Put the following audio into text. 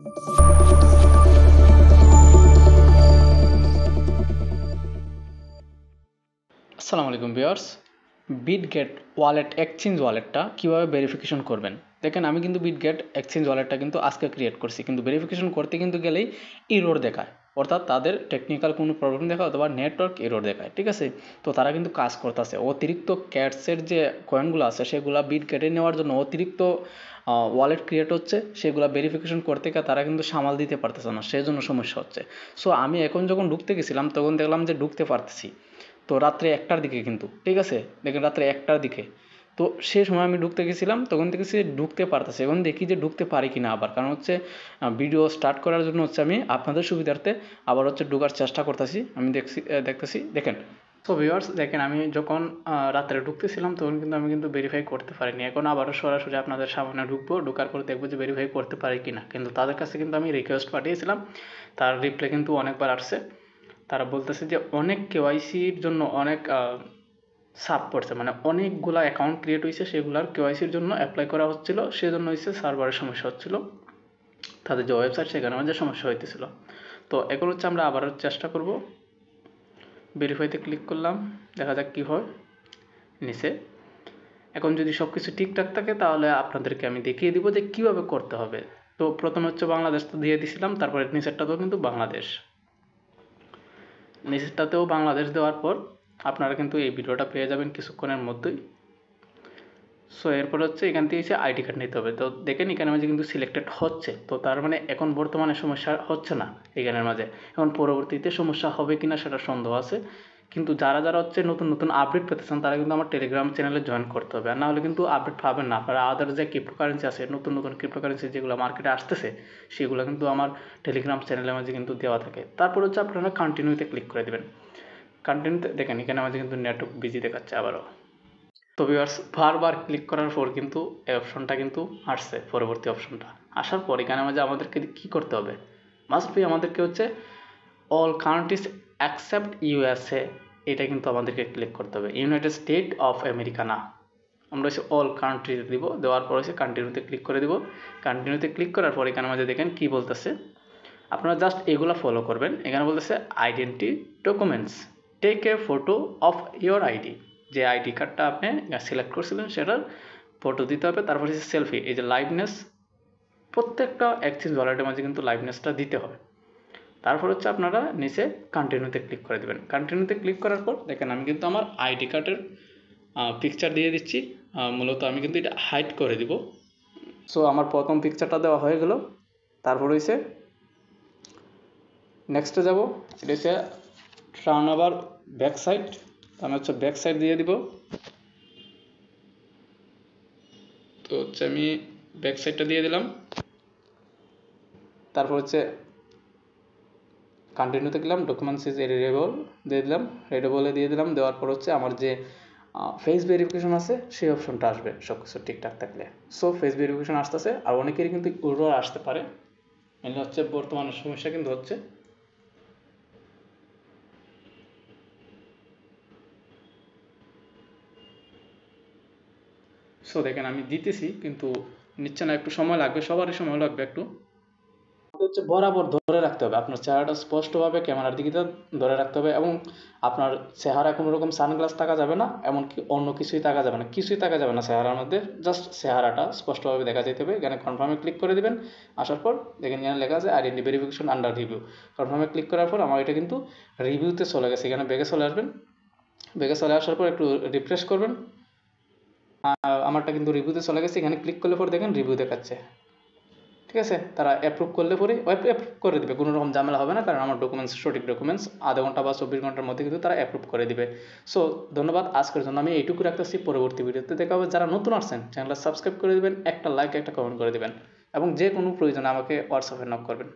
আসসালামু আলাইকুম viewers, Bitget wallet exchange ওয়ালেটটা কীভাবে ভেরিফিকেশন করবেন। দেখেন, আমি কিন্তু বিটগেট এক্সচেঞ্জ ওয়ালেটটা কিন্তু আজকে ক্রিয়েট করছি, কিন্তু ভেরিফিকেশন করতে কিন্তু গেলেই এরর দেখায়, অর্থাৎ তাদের টেকনিক্যাল কোনো প্রবলেম দেখায় অথবা নেটওয়ার্ক এরর দেখায়। ঠিক আছে, তো তারা কিন্তু কাজ করতেছে অতিরিক্ত ক্যাটসের যে কয়েনগুলো আছে সেগুলো বিটগেটে নেওয়ার জন্য অতিরিক্ত ওয়ালেট ক্রিয়েট হচ্ছে, সেগুলো ভেরিফিকেশন করতে গিয়ে তারা কিন্তু সামাল দিতে পারতেছে না, সেই জন্য সমস্যা হচ্ছে। সো আমি এখন যখন ঢুকতে গেছিলাম তখন দেখলাম যে ঢুকতে পারতেছি, তো রাত্রে 1টার দিকে কিন্তু, ঠিক আছে, দেখেন রাত্রে 1টার দিকে। তো সে সময় আমি ঢুকতে গেছিলাম, তখন থেকে সে ঢুকতে পারতেছে। এখন দেখি যে ঢুকতে পারি কিনা আবার, কারণ হচ্ছে ভিডিও স্টার্ট করার জন্য হচ্ছে আমি আপনাদের সুবিধার্থে আবার হচ্ছে ঢোকার চেষ্টা করতেছি। আমি দেখতেছি দেখেন। তো ভিউয়ার্স দেখেন, আমি যখন রাত্রে ঢুকতেছিলাম তখন কিন্তু আমি কিন্তু ভেরিফাই করতে পারিনি। এখন আবারও সরাসরি আপনাদের সামনে ঢুকবো, ঢোকার পর দেখবো যে ভেরিফাই করতে পারি কিনা। কিন্তু তাদের কাছে কিন্তু আমি রিকোয়েস্ট পাঠিয়েছিলাম, তার রিপ্লাই কিন্তু অনেকবার আসছে। তারা বলতেছে যে অনেক কেওয়াইসির জন্য অনেক সাব পড়ছে, মানে অনেকগুলা অ্যাকাউন্ট ক্রিয়েট হয়েছে, সেগুলার কেওয়াইসির জন্য অ্যাপ্লাই করা হচ্ছিল, সেজন্য হচ্ছে সার্ভারের সমস্যা হচ্ছিল, তাদের যে ওয়েবসাইট সেখানে যে সমস্যা হইতেছিল। তো এখন হচ্ছে আমরা আবারও চেষ্টা করব। ভেরিফাইতে ক্লিক করলাম, দেখা যাক কী হয় নিচে। এখন যদি সব কিছু ঠিকঠাক থাকে তাহলে আপনাদেরকে আমি দেখিয়ে দিব যে কীভাবে করতে হবে। তো প্রথমে হচ্ছে বাংলাদেশ তো দিয়ে দিছিলাম, তারপরে নিচেরটাতেও কিন্তু বাংলাদেশ, নিচেরটাতেও বাংলাদেশ দেওয়ার পর আপনারা কিন্তু এই ভিডিওটা পেয়ে যাবেন কিছুক্ষণের মধ্যেই। সো এরপর হচ্ছে এখান থেকে এসে আইডি কার্ড নিতে হবে। তো দেখেন এখানের মাঝে কিন্তু সিলেক্টেড হচ্ছে, তো তার মানে এখন বর্তমানে সমস্যা হচ্ছে না এখানের মাঝে। এখন পরবর্তীতে সমস্যা হবে কিনা সেটা সন্দেহ আছে। কিন্তু যারা যারা হচ্ছে নতুন নতুন আপডেট পেতে চান তারা কিন্তু আমার টেলিগ্রাম চ্যানেলে জয়েন করতে হবে, আর না হলে কিন্তু আপডেট পাবেন না। আপনারা আদার যে ক্রিপ্টোকারেন্সি আছে, নতুন নতুন ক্রিপ্টোকারেন্সি যেগুলো মার্কেটে আসতেছে, সেগুলো কিন্তু আমার টেলিগ্রাম চ্যানেলের মাঝে কিন্তু দেওয়া থাকে। তারপর হচ্ছে আপনারা কন্টিনিউতে ক্লিক করে দেবেন। কন্টিনিউতে দেখেন এখানে মাঝে কিন্তু নেটওয়ার্ক বিজি দেখাচ্ছে আবারও। তো ভিউয়ার্স বারবার ক্লিক করার পর কিন্তু এই অপশনটা কিন্তু আসছে, পরবর্তী অপশনটা আসার পর এখানে মাঝে আমাদেরকে কী করতে হবে, মাস্ট বি আমাদেরকে হচ্ছে অল কান্ট্রিজ অ্যাকসেপ্ট ইউএসএ, এটা কিন্তু আমাদেরকে ক্লিক করতে হবে, ইউনাইটেড স্টেট অফ আমেরিকা না। আমরা হচ্ছে অল কান্ট্রিতে দিব, দেওয়ার পর হচ্ছে কন্টিনিউতে ক্লিক করে দিব। কন্টিনিউতে ক্লিক করার পর এখানে মাঝে দেখেন কী বলতেছে, আপনারা জাস্ট এগুলো ফলো করবেন। এখানে বলতেছে identity documents, take a photo of your ID, যে আইডি কার্ডটা আপনি সিলেক্ট করছিলেন সেটার ফটো দিতে হবে। তারপর হচ্ছে সেলফি, এই যে লাইভনেস, প্রত্যেকটা এক্সচেঞ্জ ওয়ালেটের মাঝে কিন্তু লাইভনেসটা দিতে হবে। তারপর হচ্ছে আপনারা নিচে কন্টিনিউতে ক্লিক করে দেবেন। কন্টিনিউতে ক্লিক করার পর দেখেন আমি কিন্তু আমার আইডি কার্ডের পিকচার দিয়ে দিচ্ছি। মূলত আমি কিন্তু এটা হাইড করে দিব। সো আমার প্রথম পিকচারটা দেওয়া হয়ে গেল। তারপর হয়েছে নেক্সটে যাব, এটা হচ্ছে টার্ন ওভার ব্যাক সাইড, আমি হচ্ছে ব্যাক সাইড দিয়ে দিব। তো হচ্ছে আমি ব্যাক সাইডটা দিয়ে দিলাম। তারপর হচ্ছে কন্টিনিউতে গেলাম, ডকুমেন্টস ইজ রিডেবল দিয়ে দিলাম, রিডেবলে দিয়ে দিলাম। দেওয়ার পর হচ্ছে আমার যে ফেস ভেরিফিকেশন আছে সেই অপশনটা আসবে সব কিছু ঠিকঠাক থাকলে। সো ফেস ভেরিফিকেশন আসতেছে, আর অনেকেরই কিন্তু এরর আসতে পারে, এগুলো হচ্ছে বর্তমানে সমস্যা কিন্তু হচ্ছে। সো দেখেন আমি দিতেছি কিন্তু নিচ্ছে না, একটু সময় লাগবে, সবারই সময় লাগবে একটু। হচ্ছে বরাবর ধরে রাখতে হবে, আপনার চেহারাটা স্পষ্টভাবে ক্যামেরার দিকে ধরে রাখতে হবে, এবং আপনার চেহারা কোনো রকম সানগ্লাস থাকা যাবে না, এমনকি অন্য কিছুই থাকা যাবে না, কিছুই থাকা যাবে না চেহারার মধ্যে, জাস্ট চেহারাটা স্পষ্টভাবে দেখা যেতে হবে। এখানে কনফার্মে ক্লিক করে দেবেন। আসার পর দেখেন এখানে লেখা আছে আইডেন্টি ভেরিফিকেশন আন্ডার রিভিউ। কনফার্মে ক্লিক করার পর আমার এটা কিন্তু রিভিউতে চলে গেছে, এখানে ব্যাগে চলে আসবেন। ব্যাগে চলে আসার পর একটু রিফ্রেশ করবেন, আমারটা কিন্তু রিভিউতে চলে গেছে। এখানে ক্লিক করলে পরে দেখেন রিভিউ দেখাচ্ছে, ঠিক আছে। তারা অ্যাপ্রুভ করলে পরে অ্যাপ্রুভ করে দেবে, কোনো রকম ঝামেলা হবে না, কারণ আমার ডকুমেন্টস সঠিক ডকুমেন্টস, আধা ঘন্টা বা 24 ঘন্টার মধ্যে কিন্তু তারা অ্যাপ্রুভ করে দিবে। সো ধন্যবাদ, আজকের জন্য আমি এইটুকু রাখতেছি। পরবর্তী ভিডিওতে দেখা হবে। যারা নতুন আসছেন চ্যানেলটা সাবস্ক্রাইব করে দেবেন, একটা লাইক একটা কমেন্ট করে দেবেন, এবং যে কোনো প্রয়োজনে আমাকে হোয়াটসঅ্যাপে নক করবেন।